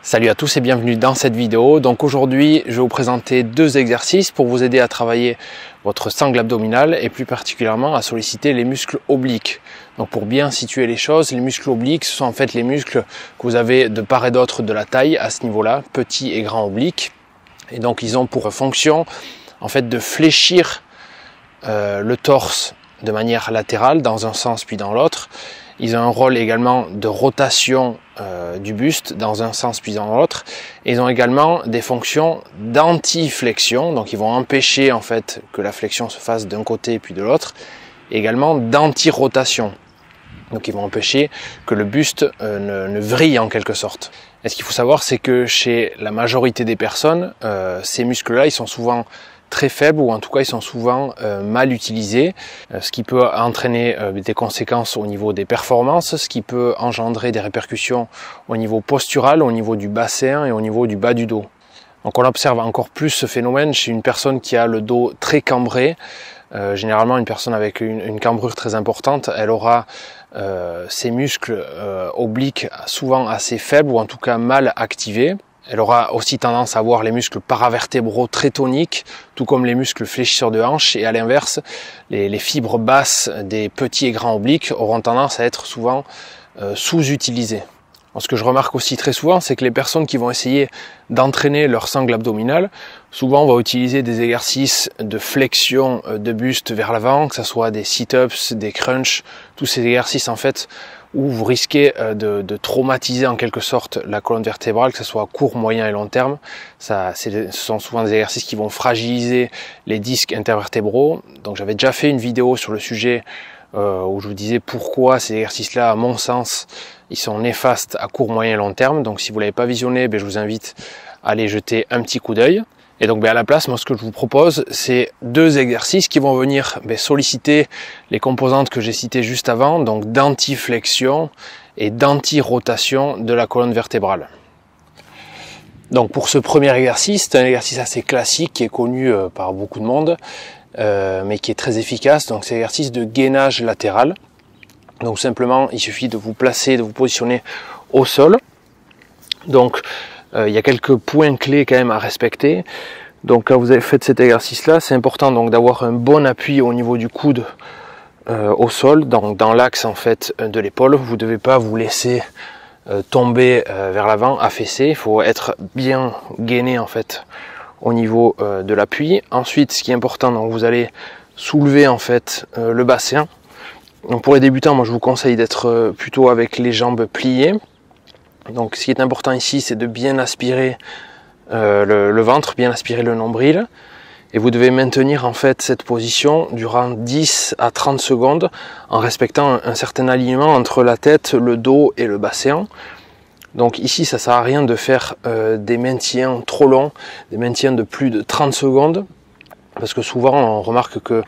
Salut à tous et bienvenue dans cette vidéo. Donc aujourd'hui, je vais vous présenter deux exercices pour vous aider à travailler votre sangle abdominale et plus particulièrement à solliciter les muscles obliques. Donc pour bien situer les choses, les muscles obliques, ce sont en fait les muscles que vous avez de part et d'autre de la taille à ce niveau-là, petits et grands obliques. Et donc ils ont pour fonction en fait de fléchir le torse de manière latérale dans un sens puis dans l'autre. Ils ont un rôle également de rotation du buste dans un sens puis dans l'autre. Ils ont également des fonctions d'anti-flexion, donc ils vont empêcher en fait que la flexion se fasse d'un côté puis de l'autre, et également d'anti-rotation. Donc ils vont empêcher que le buste ne vrille en quelque sorte. Et ce qu'il faut savoir, c'est que chez la majorité des personnes, ces muscles-là, ils sont souvent très faibles ou en tout cas ils sont souvent mal utilisés, ce qui peut entraîner des conséquences au niveau des performances, ce qui peut engendrer des répercussions au niveau postural, au niveau du bassin et au niveau du bas du dos. Donc on observe encore plus ce phénomène chez une personne qui a le dos très cambré. Généralement une personne avec une cambrure très importante, elle aura ses muscles obliques souvent assez faibles ou en tout cas mal activés. Elle aura aussi tendance à avoir les muscles paravertébraux très toniques, tout comme les muscles fléchisseurs de hanche, et à l'inverse, les fibres basses des petits et grands obliques auront tendance à être souvent sous-utilisées. Ce que je remarque aussi très souvent, c'est que les personnes qui vont essayer d'entraîner leur sangle abdominale, souvent vont utiliser des exercices de flexion de buste vers l'avant, que ce soit des sit-ups, des crunchs, tous ces exercices en fait où vous risquez de traumatiser en quelque sorte la colonne vertébrale, que ce soit à court, moyen et long terme. Ce sont souvent des exercices qui vont fragiliser les disques intervertébraux. Donc j'avais déjà fait une vidéo sur le sujet où je vous disais pourquoi ces exercices-là, à mon sens, ils sont néfastes à court, moyen et long terme. Donc si vous ne l'avez pas visionné, je vous invite à aller jeter un petit coup d'œil. Et donc à la place, moi ce que je vous propose, c'est deux exercices qui vont venir solliciter les composantes que j'ai citées juste avant, donc d'anti-flexion et d'anti-rotation de la colonne vertébrale. Donc pour ce premier exercice, c'est un exercice assez classique qui est connu par beaucoup de monde, mais qui est très efficace. Donc c'est l'exercice de gainage latéral. Donc simplement, il suffit de vous placer, de vous positionner au sol. Donc il y a quelques points clés quand même à respecter. Donc quand vous avez fait cet exercice-là, c'est important donc d'avoir un bon appui au niveau du coude au sol, dans l'axe en fait de l'épaule. Vous ne devez pas vous laisser tomber vers l'avant, affaisser. Il faut être bien gainé en fait au niveau de l'appui. Ensuite, ce qui est important, donc vous allez soulever en fait le bassin. Donc pour les débutants, moi je vous conseille d'être plutôt avec les jambes pliées. Donc ce qui est important ici, c'est de bien aspirer le ventre, bien aspirer le nombril. Et vous devez maintenir en fait cette position durant 10 à 30 secondes en respectant un certain alignement entre la tête, le dos et le bassin. Donc ici, ça sert à rien de faire des maintiens trop longs, des maintiens de plus de 30 secondes. Parce que souvent, on remarque que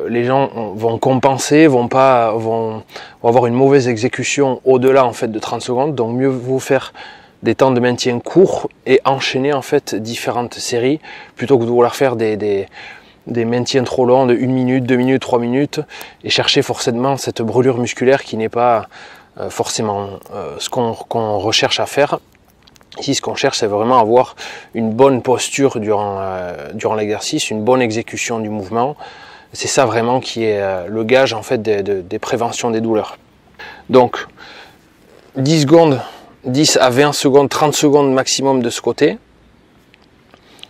les gens vont compenser, vont avoir une mauvaise exécution au-delà en fait de 30 secondes. Donc mieux vaut faire des temps de maintien courts et enchaîner en fait différentes séries plutôt que de vouloir faire des maintiens trop longs de 1 minute, 2 minutes, 3 minutes et chercher forcément cette brûlure musculaire qui n'est pas forcément ce qu'on recherche à faire. Ici, ce qu'on cherche, c'est vraiment avoir une bonne posture durant l'exercice, une bonne exécution du mouvement. C'est ça vraiment qui est le gage en fait des préventions des douleurs. Donc 10 secondes, 10 à 20 secondes, 30 secondes maximum de ce côté.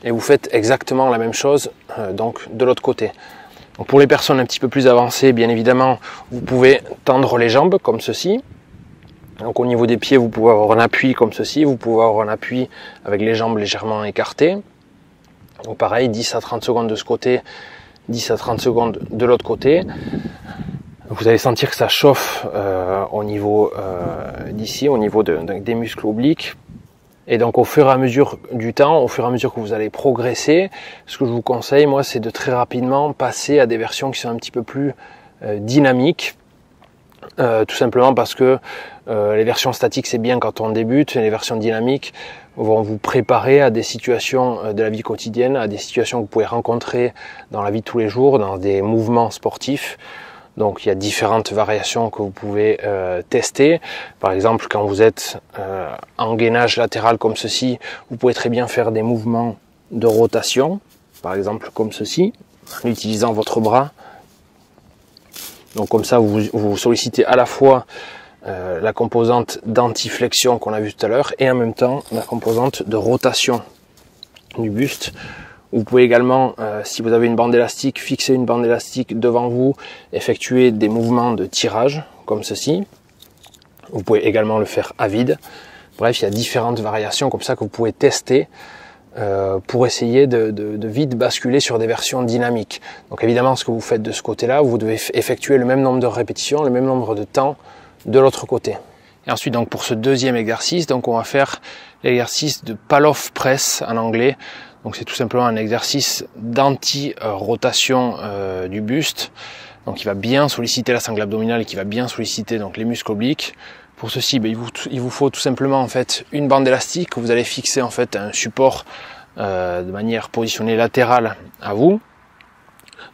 Et vous faites exactement la même chose donc de l'autre côté. Donc pour les personnes un petit peu plus avancées, bien évidemment, vous pouvez tendre les jambes comme ceci. Donc au niveau des pieds, vous pouvez avoir un appui comme ceci, vous pouvez avoir un appui avec les jambes légèrement écartées. Donc pareil, 10 à 30 secondes de ce côté, 10 à 30 secondes de l'autre côté. Vous allez sentir que ça chauffe au niveau d'ici, au niveau des muscles obliques. Et donc au fur et à mesure du temps, au fur et à mesure que vous allez progresser, ce que je vous conseille, moi, c'est de très rapidement passer à des versions qui sont un petit peu plus dynamiques. Tout simplement parce que les versions statiques c'est bien quand on débute, et les versions dynamiques vont vous préparer à des situations de la vie quotidienne, à des situations que vous pouvez rencontrer dans la vie de tous les jours, dans des mouvements sportifs. Donc il y a différentes variations que vous pouvez tester. Par exemple, quand vous êtes en gainage latéral comme ceci, vous pouvez très bien faire des mouvements de rotation, par exemple comme ceci, en utilisant votre bras. Donc comme ça, vous sollicitez à la fois la composante d'antiflexion qu'on a vu tout à l'heure et en même temps la composante de rotation du buste. Vous pouvez également, si vous avez une bande élastique, fixer une bande élastique devant vous, effectuer des mouvements de tirage comme ceci. Vous pouvez également le faire à vide. Bref, il y a différentes variations comme ça que vous pouvez tester pour essayer de vite basculer sur des versions dynamiques. Donc évidemment, ce que vous faites de ce côté-là, vous devez effectuer le même nombre de répétitions, le même nombre de temps de l'autre côté. Et ensuite, donc pour ce deuxième exercice, donc on va faire l'exercice de Pallof press en anglais. Donc c'est tout simplement un exercice d'anti-rotation du buste. Donc il va bien solliciter la sangle abdominale et qui va bien solliciter donc les muscles obliques. Pour ceci, il vous faut tout simplement en fait une bande élastique que vous allez fixer en fait à un support de manière positionnée latérale à vous.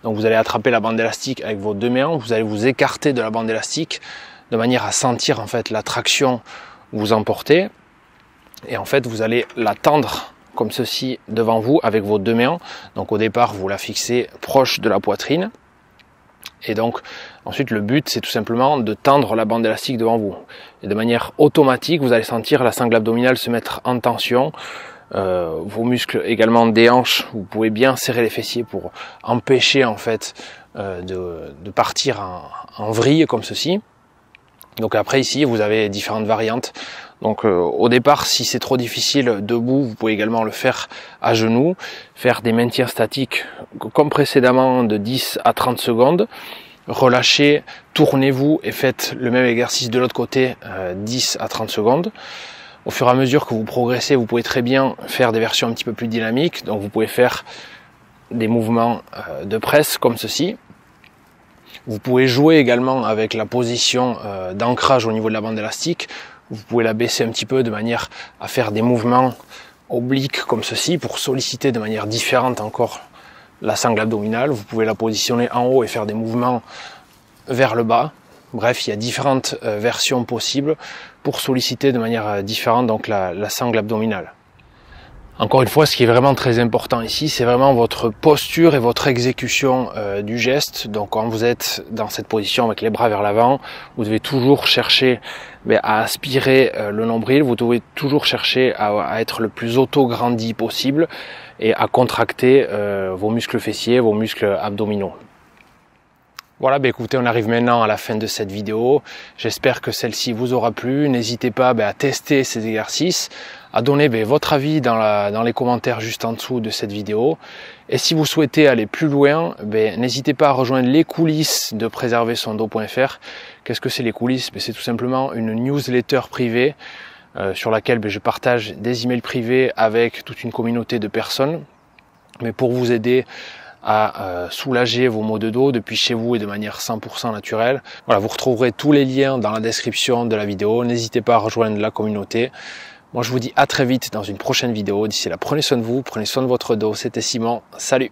Donc vous allez attraper la bande élastique avec vos deux mains, vous allez vous écarter de la bande élastique de manière à sentir en fait la traction vous emporter. Et en fait vous allez la tendre comme ceci devant vous avec vos deux mains. Donc au départ vous la fixez proche de la poitrine. Et donc ensuite le but c'est tout simplement de tendre la bande élastique devant vous. Et de manière automatique vous allez sentir la sangle abdominale se mettre en tension. Vos muscles également des hanches, vous pouvez bien serrer les fessiers pour empêcher en fait de partir en vrille comme ceci. Donc après ici vous avez différentes variantes. Donc au départ, si c'est trop difficile debout, vous pouvez également le faire à genoux, faire des maintiens statiques comme précédemment de 10 à 30 secondes. Relâchez, tournez-vous et faites le même exercice de l'autre côté 10 à 30 secondes. Au fur et à mesure que vous progressez, vous pouvez très bien faire des versions un petit peu plus dynamiques. Donc vous pouvez faire des mouvements de presse comme ceci. Vous pouvez jouer également avec la position d'ancrage au niveau de la bande élastique. Vous pouvez la baisser un petit peu de manière à faire des mouvements obliques comme ceci pour solliciter de manière différente encore la sangle abdominale. Vous pouvez la positionner en haut et faire des mouvements vers le bas. Bref, il y a différentes versions possibles pour solliciter de manière différente donc la sangle abdominale. Encore une fois, ce qui est vraiment très important ici, c'est vraiment votre posture et votre exécution du geste. Donc quand vous êtes dans cette position avec les bras vers l'avant, vous devez toujours chercher à aspirer le nombril, vous devez toujours chercher à être le plus auto-grandi possible et à contracter vos muscles fessiers, vos muscles abdominaux. Voilà, écoutez, on arrive maintenant à la fin de cette vidéo. J'espère que celle-ci vous aura plu. N'hésitez pas à tester ces exercices, à donner votre avis dans les commentaires juste en dessous de cette vidéo. Et si vous souhaitez aller plus loin, n'hésitez pas à rejoindre les coulisses de préserversondos.fr. Qu'est-ce que c'est les coulisses? C'est tout simplement une newsletter privée sur laquelle je partage des emails privés avec toute une communauté de personnes, mais pour vous aider à soulager vos maux de dos depuis chez vous et de manière 100% naturelle. Voilà, vous retrouverez tous les liens dans la description de la vidéo. N'hésitez pas à rejoindre la communauté. Moi, je vous dis à très vite dans une prochaine vidéo. D'ici là, prenez soin de vous, prenez soin de votre dos. C'était Simon. Salut!